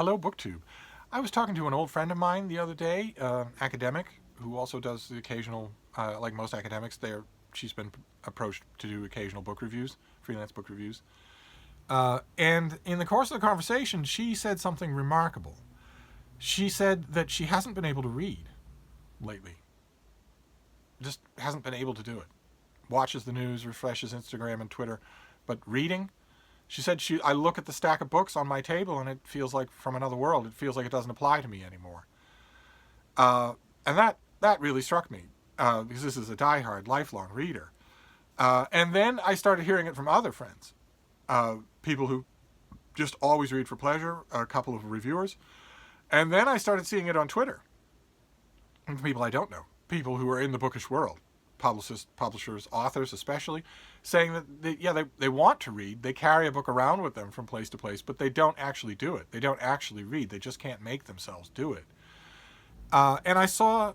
Hello, BookTube. I was talking to an old friend of mine the other day, academic, who also does the occasional, like most academics, she's been approached to do occasional book reviews, freelance book reviews. And in the course of the conversation, she said something remarkable. She said that she hasn't been able to read lately. Just hasn't been able to do it. Watches the news, refreshes Instagram and Twitter, but reading, she said I look at the stack of books on my table and it feels like from another world. It feels like it doesn't apply to me anymore. And that really struck me because this is a diehard, lifelong reader. And then I started hearing it from other friends, people who just always read for pleasure, a couple of reviewers. And then I started seeing it on Twitter from people I don't know, people who are in the bookish world, publishers, authors especially, saying that they want to read. They carry a book around with them from place to place, but they don't actually do it. They don't actually read. They just can't make themselves do it. And I saw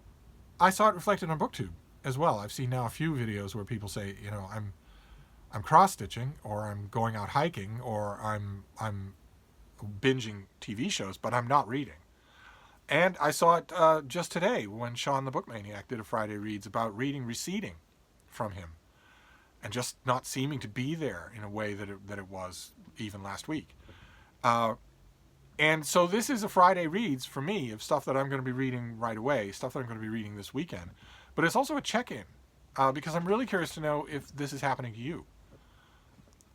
it reflected on BookTube as well. I've seen now a few videos where people say, I'm cross stitching, or I'm going out hiking, or I'm binging TV shows, but I'm not reading. And I saw it just today when Sean the Bookmaniac did a Friday Reads about reading receding from him and just not seeming to be there in a way that it was even last week. And so this is a Friday Reads for me of stuff that I'm going to be reading right away, stuff that I'm going to be reading this weekend. But it's also a check-in because I'm really curious to know if this is happening to you.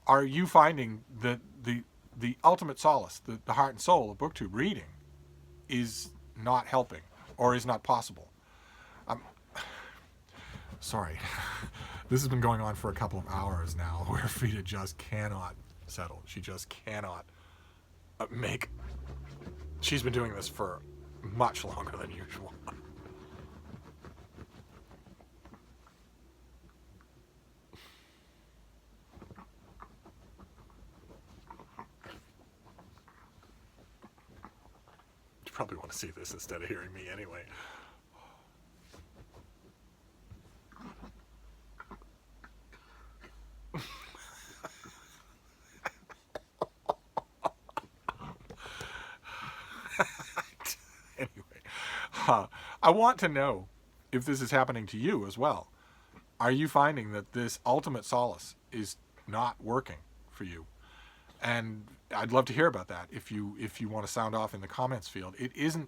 Are you finding that the ultimate solace, the heart and soul of BookTube reading is not helping or is not possible? Sorry. This has been going on for a couple of hours now where Frida just cannot settle. She just cannot make... She's been doing this for much longer than usual. You probably want to see this instead of hearing me anyway. Anyway, I want to know if this is happening to you as well. Are you finding that this ultimate solace is not working for you? And I'd love to hear about that if you want to sound off in the comments field.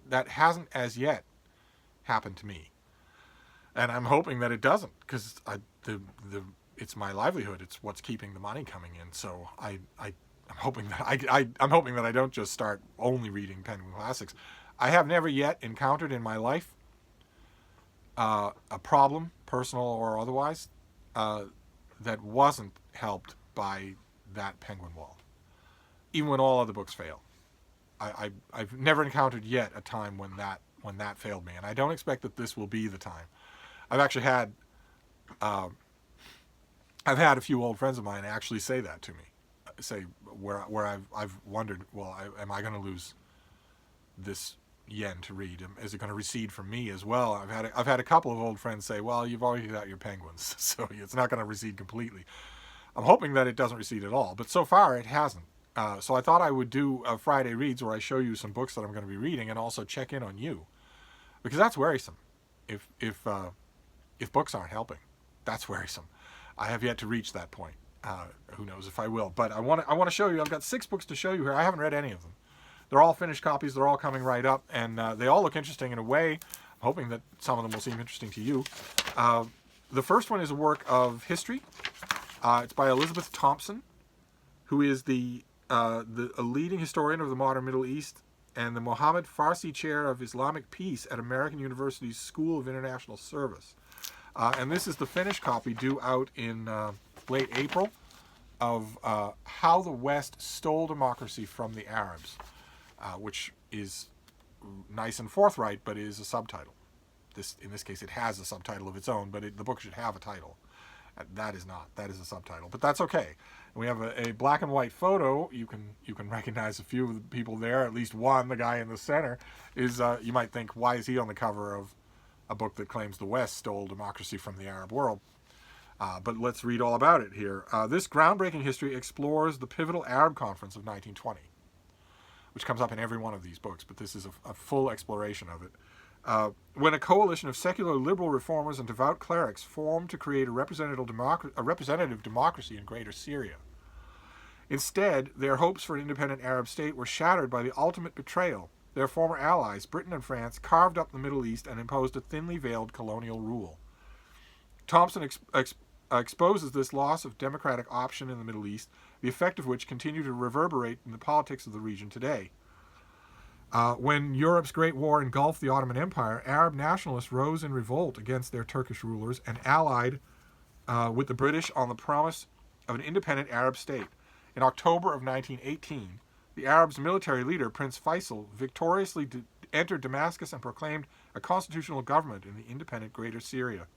That hasn't as yet happened to me, and I'm hoping that it doesn't, because it's my livelihood. It's what's keeping the money coming in. So I'm hoping that I'm hoping that I don't just start only reading Penguin Classics. I have never yet encountered in my life a problem, personal or otherwise, that wasn't helped by that Penguin wall. Even when all other books fail, I've never encountered yet a time when that failed me, and I don't expect that this will be the time. I've actually had a few old friends of mine actually say that to me, say where I've wondered, well, am I going to lose this yen to read? Is it going to recede from me as well? I've had a couple of old friends say, well, you've already got your Penguins, so it's not going to recede completely. I'm hoping that it doesn't recede at all, but so far it hasn't. So I thought I would do a Friday Reads where I show you some books that I'm going to be reading and also check in on you, because that's worrisome. If books aren't helping, that's worrisome. I have yet to reach that point. Who knows if I will? But I want to show you. I've got 6 books to show you here. I haven't read any of them. They're all finished copies. They're all coming right up, and they all look interesting in a way. I'm hoping that some of them will seem interesting to you. The first one is a work of history. It's by Elizabeth Thompson, who is a leading historian of the modern Middle East and the Mohammed Farsi Chair of Islamic Peace at American University's School of International Service. And this is the finished copy due out in late April of How the West Stole Democracy from the Arabs, which is nice and forthright, but is a subtitle. In this case, it has a subtitle of its own, but the book should have a title. That is not. That is a subtitle, but that's okay. And we have a black and white photo. You can recognize a few of the people there. At least one, the guy in the center, is. You might think, why is he on the cover of a book that claims the West stole democracy from the Arab world? But let's read all about it here. This groundbreaking history explores the pivotal Arab Conference of 1920. which comes up in every one of these books, but this is a full exploration of it. When a coalition of secular liberal reformers and devout clerics formed to create a representative democracy in Greater Syria. Instead, their hopes for an independent Arab state were shattered by the ultimate betrayal. Their former allies, Britain and France, carved up the Middle East and imposed a thinly veiled colonial rule. Thompson exposes this loss of democratic option in the Middle East, the effect of which continue to reverberate in the politics of the region today. When Europe's Great War engulfed the Ottoman Empire, Arab nationalists rose in revolt against their Turkish rulers and allied with the British on the promise of an independent Arab state. In October of 1918, the Arabs' military leader, Prince Faisal, victoriously entered Damascus and proclaimed a constitutional government in the independent Greater Syria.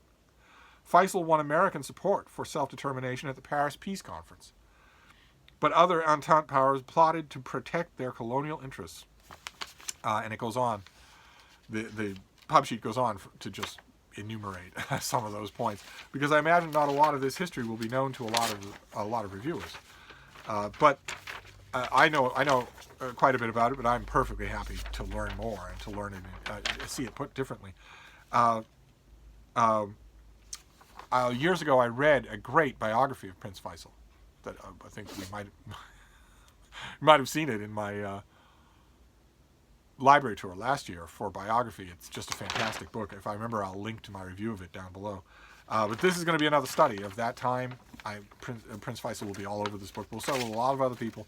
Faisal won American support for self-determination at the Paris Peace Conference. But other Entente powers plotted to protect their colonial interests. And it goes on. The pub sheet goes on to just enumerate some of those points, because I imagine not a lot of this history will be known to a lot of reviewers. But I know quite a bit about it. But I'm perfectly happy to learn more and to learn it, see it put differently. Years ago, I read a great biography of Prince Faisal that I think we might have seen it in my library tour last year for biography. It's just a fantastic book. If I remember, I'll link to my review of it down below. But this is going to be another study of that time. Prince Faisal will be all over this book. We'll start with a lot of other people.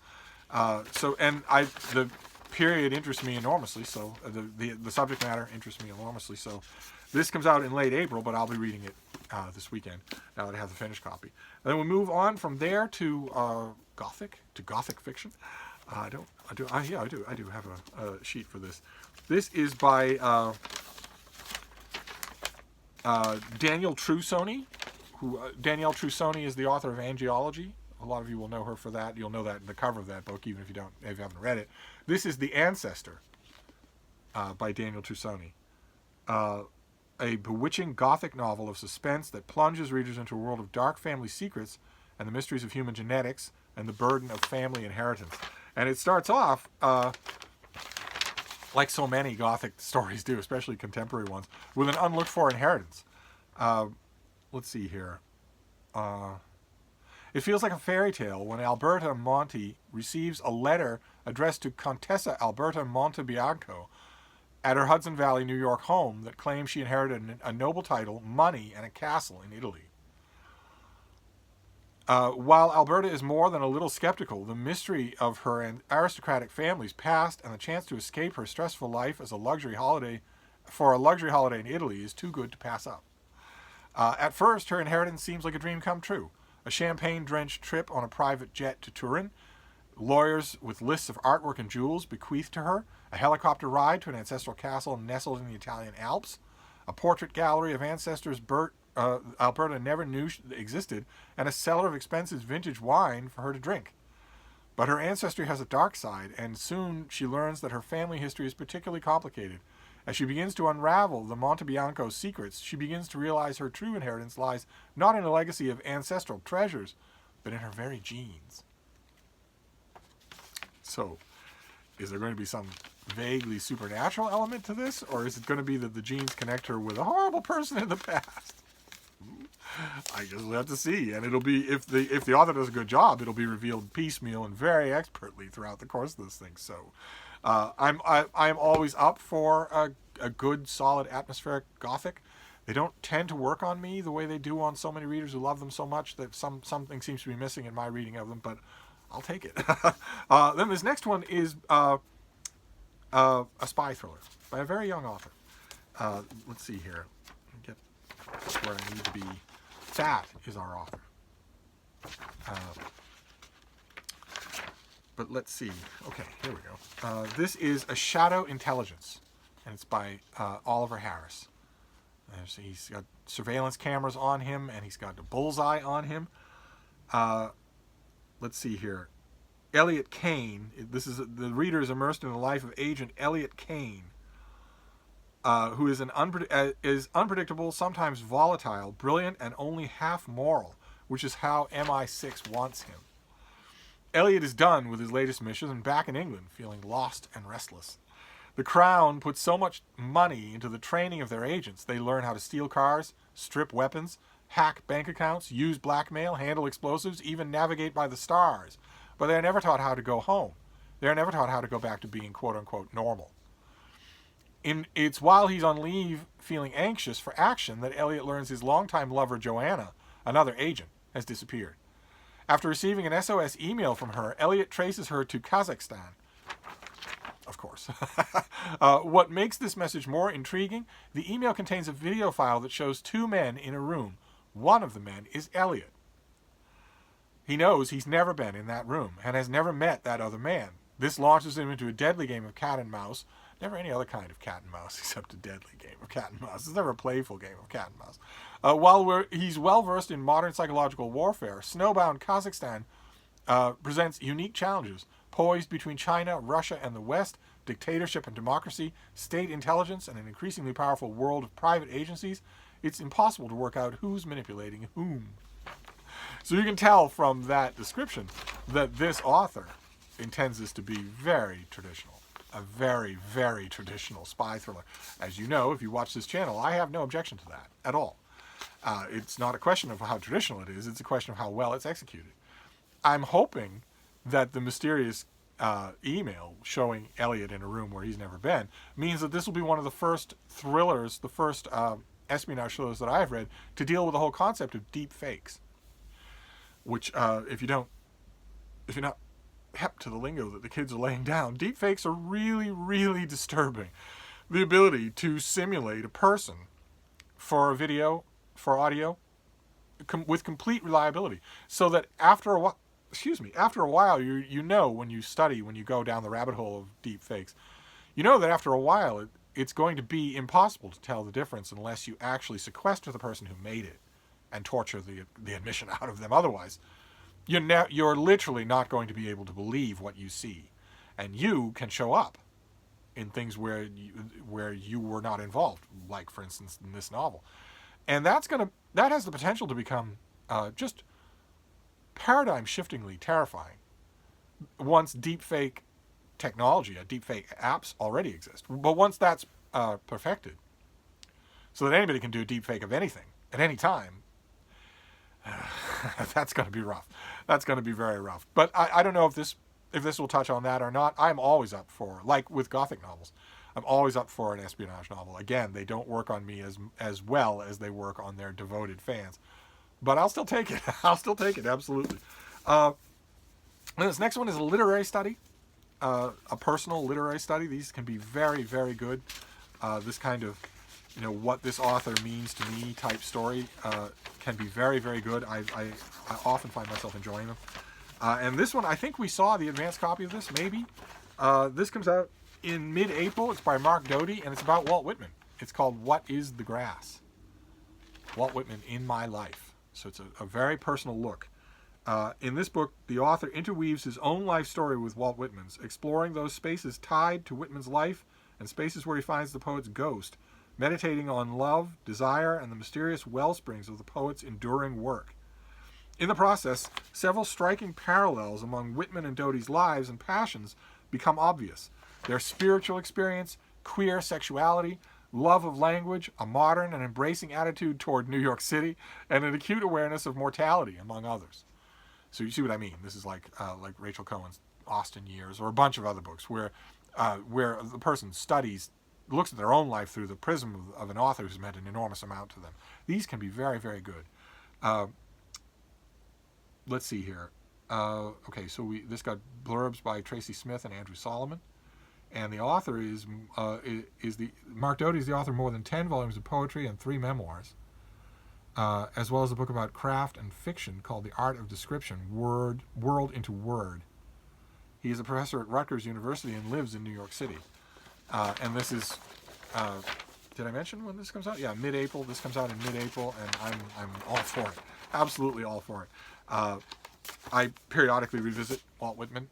The period interests me enormously. So the subject matter interests me enormously. So this comes out in late April, but I'll be reading it this weekend now that I have the finished copy. And then we move on from there to Gothic fiction. I do have a sheet for this. This is by Danielle Trusoni. Danielle Trusoni is the author of Angiology. A lot of you will know her for that. You'll know that in the cover of that book, even if you haven't read it. This is The Ancestor by Danielle Trusoni. A bewitching Gothic novel of suspense that plunges readers into a world of dark family secrets and the mysteries of human genetics and the burden of family inheritance. And it starts off, like so many Gothic stories do, especially contemporary ones, with an unlooked-for inheritance. Let's see here. It feels like a fairy tale when Alberta Monti receives a letter addressed to Contessa Alberta Montebianco at her Hudson Valley, New York home that claims she inherited a noble title, money, and a castle in Italy. While Alberta is more than a little skeptical, the mystery of her aristocratic family's past and the chance to escape her stressful life as a luxury holiday in Italy is too good to pass up. At first, her inheritance seems like a dream come true. A champagne-drenched trip on a private jet to Turin, lawyers with lists of artwork and jewels bequeathed to her, a helicopter ride to an ancestral castle nestled in the Italian Alps, a portrait gallery of ancestors Alberta never knew existed, and a cellar of expensive vintage wine for her to drink. But her ancestry has a dark side, and soon she learns that her family history is particularly complicated. As she begins to unravel the Montebianco secrets, she begins to realize her true inheritance lies not in a legacy of ancestral treasures, but in her very genes. So, is there going to be some vaguely supernatural element to this, or is it going to be that the genes connect her with a horrible person in the past? I guess we'll have to see, and it'll be, if the author does a good job, it'll be revealed piecemeal and very expertly throughout the course of this thing. So, I'm always up for a good, solid, atmospheric Gothic. They don't tend to work on me the way they do on so many readers who love them so much that something seems to be missing in my reading of them, but I'll take it. Then this next one is a spy thriller by a very young author. Let's see here. Get where I need to be. That is our author. But let's see. Okay, here we go. This is A Shadow Intelligence, and it's by Oliver Harris. He's got surveillance cameras on him, and he's got a bullseye on him. Let's see here. Elliot Kane. The reader is immersed in the life of Agent Elliot Kane, who is unpredictable, sometimes volatile, brilliant, and only half moral, which is how MI6 wants him. Eliot is done with his latest mission and back in England, feeling lost and restless. The Crown puts so much money into the training of their agents. They learn how to steal cars, strip weapons, hack bank accounts, use blackmail, handle explosives, even navigate by the stars. But they are never taught how to go home. They are never taught how to go back to being quote-unquote normal. It's while he's on leave feeling anxious for action that Eliot learns his longtime lover Joanna, another agent, has disappeared. After receiving an SOS email from her, Eliot traces her to Kazakhstan. Of course. What makes this message more intriguing, the email contains a video file that shows two men in a room. One of the men is Eliot. He knows he's never been in that room and has never met that other man. This launches him into a deadly game of cat and mouse. Never any other kind of cat and mouse except a deadly game of cat and mouse. It's never a playful game of cat and mouse. While he's well versed in modern psychological warfare, snowbound Kazakhstan presents unique challenges. Poised between China, Russia, and the West, dictatorship and democracy, state intelligence, and an increasingly powerful world of private agencies, it's impossible to work out who's manipulating whom. So you can tell from that description that this author intends this to be very traditional. A very, very traditional spy thriller. As you know, if you watch this channel, I have no objection to that at all. It's not a question of how traditional it is, it's a question of how well it's executed. I'm hoping that the mysterious email showing Eliot in a room where he's never been means that this will be one of the first thrillers, the first espionage thrillers that I've read to deal with the whole concept of deep fakes. Which, if you're not hep to the lingo that the kids are laying down, deep fakes are really, really disturbing. The ability to simulate a person for a video, for audio, with complete reliability, so that after a while, you know when you study, when you go down the rabbit hole of deep fakes, you know that after a while it's going to be impossible to tell the difference unless you actually sequester the person who made it and torture the admission out of them. Otherwise, you're literally not going to be able to believe what you see, and you can show up in things where you were not involved, like for instance in this novel, and that has the potential to become just paradigm-shiftingly terrifying once deepfake technology, deepfake apps already exist. But once that's perfected, so that anybody can do a deepfake of anything at any time, that's going to be rough. That's going to be very rough. But I don't know if this will touch on that or not. I'm always up for, like with Gothic novels, I'm always up for an espionage novel. Again, they don't work on me as well as they work on their devoted fans. But I'll still take it. I'll still take it, absolutely. This next one is a literary study, a personal literary study. These can be very, very good. This kind of, what this author means to me type story can be very, very good. I often find myself enjoying them. And this one, I think we saw the advanced copy of this, maybe. This comes out in mid-April. It's by Mark Doty, and it's about Walt Whitman. It's called What is the Grass? Walt Whitman in My Life. So it's a very personal look. In this book, the author interweaves his own life story with Walt Whitman's, exploring those spaces tied to Whitman's life and spaces where he finds the poet's ghost, meditating on love, desire, and the mysterious wellsprings of the poet's enduring work. In the process, several striking parallels among Whitman and Doty's lives and passions become obvious. Their spiritual experience, queer sexuality, love of language, a modern and embracing attitude toward New York City, and an acute awareness of mortality, among others. So you see what I mean? This is like Rachel Cohen's Austin Years, or a bunch of other books where the person looks at their own life through the prism of an author who's meant an enormous amount to them. These can be very, very good. Let's see here. Okay, so this got blurbs by Tracy Smith and Andrew Solomon. And the author Mark Doty is the author of more than 10 volumes of poetry and 3 memoirs, as well as a book about craft and fiction called The Art of Description, World into Word. He is a professor at Rutgers University and lives in New York City. And this is, did I mention when this comes out? Yeah, mid-April. This comes out in mid-April, and I'm all for it. Absolutely all for it. I periodically revisit Walt Whitman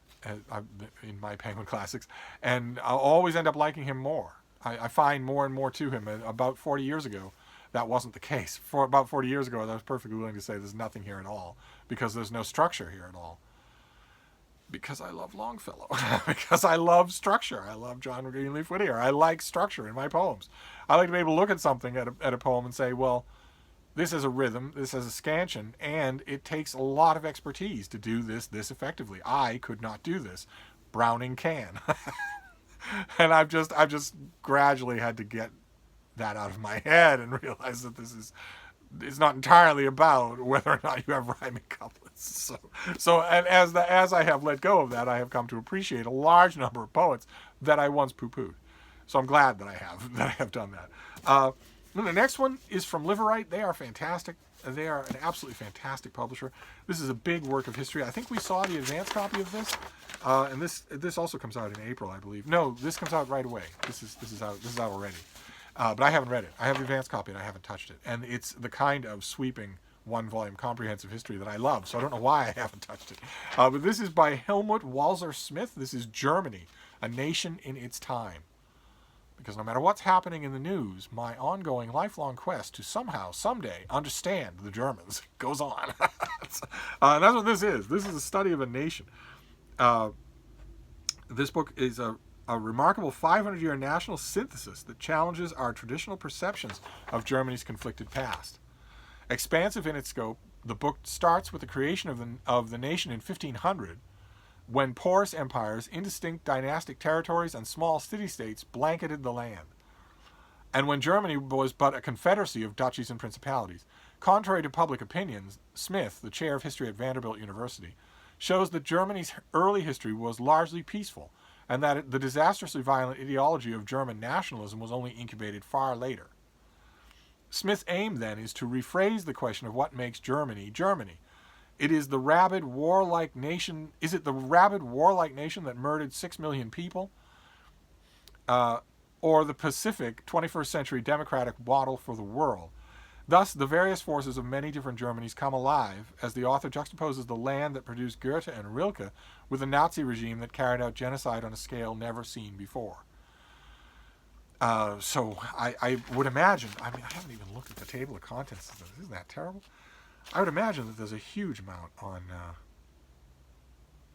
in my Penguin Classics, and I'll always end up liking him more. I find more and more to him. About 40 years ago, that wasn't the case. For about 40 years ago, I was perfectly willing to say there's nothing here at all, because there's no structure here at all. Because I love Longfellow. Because I love structure. I love John Greenleaf Whittier. I like structure in my poems. I like to be able to look at something, at a poem, and say, well, this has a rhythm, this has a scansion, and it takes a lot of expertise to do this effectively. I could not do this. Browning can. And I've just gradually had to get that out of my head and realize that it's not entirely about whether or not you have rhyming couplets. So and as I have let go of that, I have come to appreciate a large number of poets that I once poo-pooed. So I'm glad that I have done that. The next one is from Liverite. They are fantastic. They are an absolutely fantastic publisher. This is a big work of history. I think we saw the advanced copy of this, and this also comes out in April, I believe. No, this comes out right away. This is out already. But I haven't read it. I have the advanced copy and I haven't touched it. And it's the kind of sweeping one-volume comprehensive history that I love, so I don't know why I haven't touched it. But this is by Helmut Walser Smith. This is Germany, a nation in its time. Because no matter what's happening in the news, my ongoing lifelong quest to somehow, someday, understand the Germans goes on. And that's what this is. This is a study of a nation. This book is a remarkable 500-year national synthesis that challenges our traditional perceptions of Germany's conflicted past. Expansive in its scope, the book starts with the creation of the nation in 1500, when porous empires, indistinct dynastic territories, and small city-states blanketed the land, and when Germany was but a confederacy of duchies and principalities. Contrary to public opinions, Smith, the chair of history at Vanderbilt University, shows that Germany's early history was largely peaceful, and that the disastrously violent ideology of German nationalism was only incubated far later. Smith's aim, then, is to rephrase the question of what makes Germany, Germany. It is the rabid, warlike nation. Is it the rabid, warlike nation that murdered 6 million people? Or the Pacific, 21st century democratic model for the world? Thus, the various forces of many different Germanys come alive as the author juxtaposes the land that produced Goethe and Rilke with a Nazi regime that carried out genocide on a scale never seen before. So I would imagine, I haven't even looked at the table of contents of this. Isn't that terrible? I would imagine that there's a huge amount on...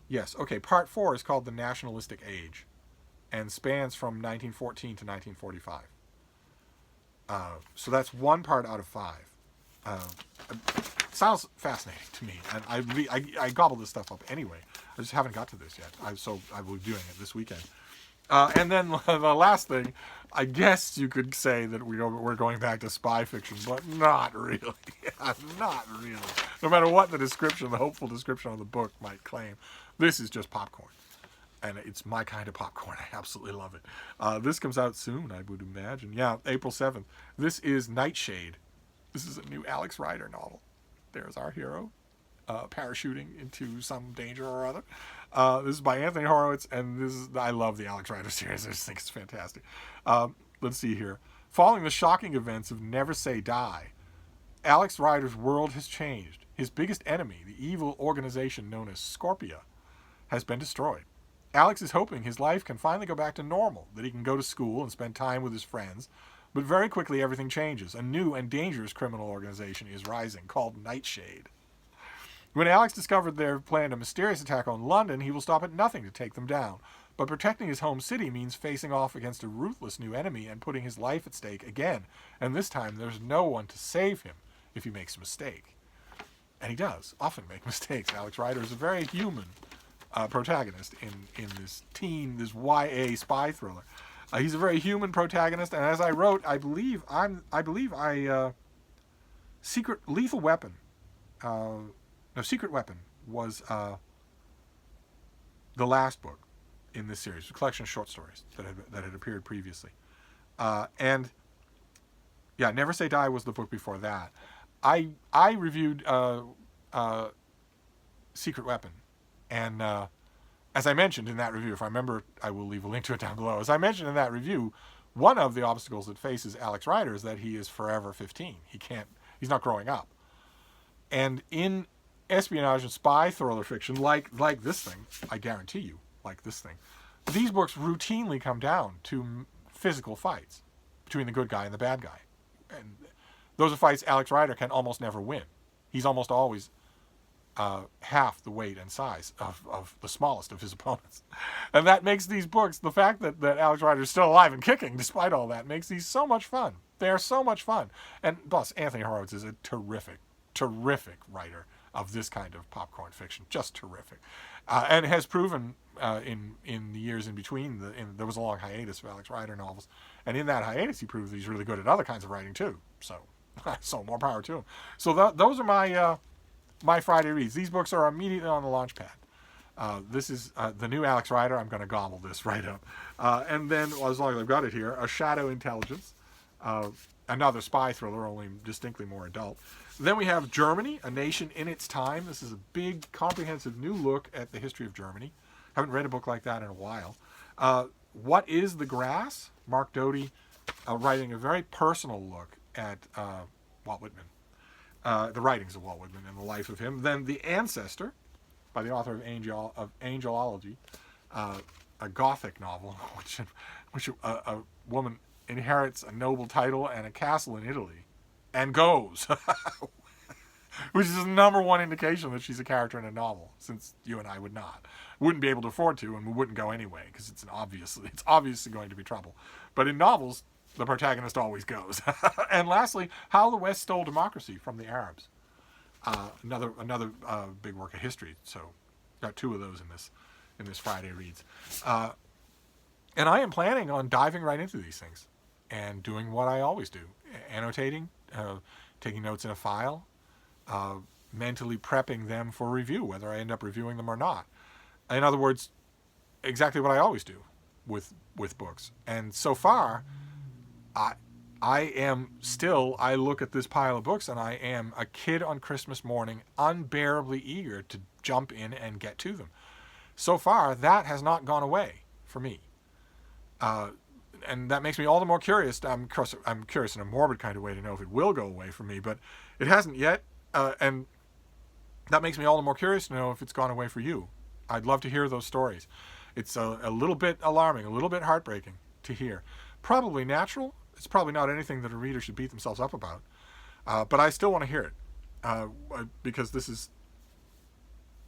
Yes, okay, part 4 is called The Nationalistic Age and spans from 1914 to 1945. So that's one part out of 5. It sounds fascinating to me, and I gobble this stuff up anyway. I just haven't got to this yet, so I will be doing it this weekend. And then the last thing, I guess you could say that we're going back to spy fiction, but not really. Not really. No matter what the hopeful description of the book might claim, this is just popcorn. And it's my kind of popcorn. I absolutely love it. This comes out soon, I would imagine. Yeah, April 7th. This is Nightshade. This is a new Alex Rider novel. There's our hero, parachuting into some danger or other. This is by Anthony Horowitz, and I love the Alex Rider series. I just think it's fantastic. Let's see here. Following the shocking events of Never Say Die, Alex Rider's world has changed. His biggest enemy, the evil organization known as Scorpia, has been destroyed. Alex is hoping his life can finally go back to normal, that he can go to school and spend time with his friends, but very quickly everything changes. A new and dangerous criminal organization is rising, called Nightshade. When Alex discovered they planned a mysterious attack on London, he will stop at nothing to take them down. But protecting his home city means facing off against a ruthless new enemy and putting his life at stake again. And this time there's no one to save him if he makes a mistake. And he does often make mistakes. Alex Rider is a very human protagonist in this YA spy thriller. He's a very human protagonist, and as I wrote, Secret Weapon was the last book in this series, a collection of short stories that had appeared previously. And yeah, Never Say Die was the book before that. I reviewed Secret Weapon, and as I mentioned in that review, if I remember, I will leave a link to it down below. As I mentioned in that review, one of the obstacles that faces Alex Rider is that he is forever 15. He's not growing up. And in espionage and spy thriller fiction, like this thing, I guarantee you, like this thing, these books routinely come down to physical fights between the good guy and the bad guy. And those are fights Alex Rider can almost never win. He's almost always half the weight and size of the smallest of his opponents. And that makes these books, the fact that Alex Rider is still alive and kicking despite all that, makes these so much fun. They are so much fun. And plus, Anthony Horowitz is a terrific writer of this kind of popcorn fiction. Just terrific. And has proven in the years in between, there was a long hiatus of Alex Rider novels. And in that hiatus, he proved that he's really good at other kinds of writing too. So more power to him. So those are my Friday reads. These books are immediately on the launch pad. This is the new Alex Rider. I'm going to gobble this right up. And then, well, as long as I've got it here, A Shadow Intelligence, another spy thriller, only distinctly more adult. Then we have Germany, A Nation in Its Time. This is a big, comprehensive new look at the history of Germany. Haven't read a book like that in a while. What is the Grass? Mark Doty writing a very personal look at Walt Whitman. The writings of Walt Whitman and the life of him. Then The Ancestor, by the author of Angelology, a Gothic novel, which a woman inherits a noble title and a castle in Italy, and goes, which is the number one indication that she's a character in a novel, since you and I wouldn't be able to afford to, and we wouldn't go anyway, because it's obviously going to be trouble. But in novels, the protagonist always goes. And lastly, How the West Stole Democracy from the Arabs. Another big work of history. So got two of those in this Friday reads. And I am planning on diving right into these things and doing what I always do: annotating, taking notes in a file, mentally prepping them for review, whether I end up reviewing them or not. In other words, exactly what I always do with books. And so far, I look at this pile of books and I am a kid on Christmas morning, unbearably eager to jump in and get to them. So far, that has not gone away for me. And that makes me all the more curious. I'm curious in a morbid kind of way to know if it will go away for me, but it hasn't yet. And that makes me all the more curious to know if it's gone away for you. I'd love to hear those stories. It's a little bit alarming, a little bit heartbreaking to hear. Probably natural. It's probably not anything that a reader should beat themselves up about. But I still want to hear it because this is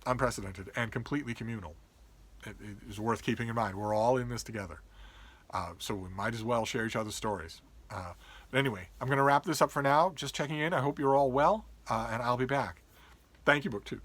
unprecedented and completely communal. It is worth keeping in mind. We're all in this together. So we might as well share each other's stories. But anyway, I'm going to wrap this up for now. Just checking in. I hope you're all well, and I'll be back. Thank you, BookTube.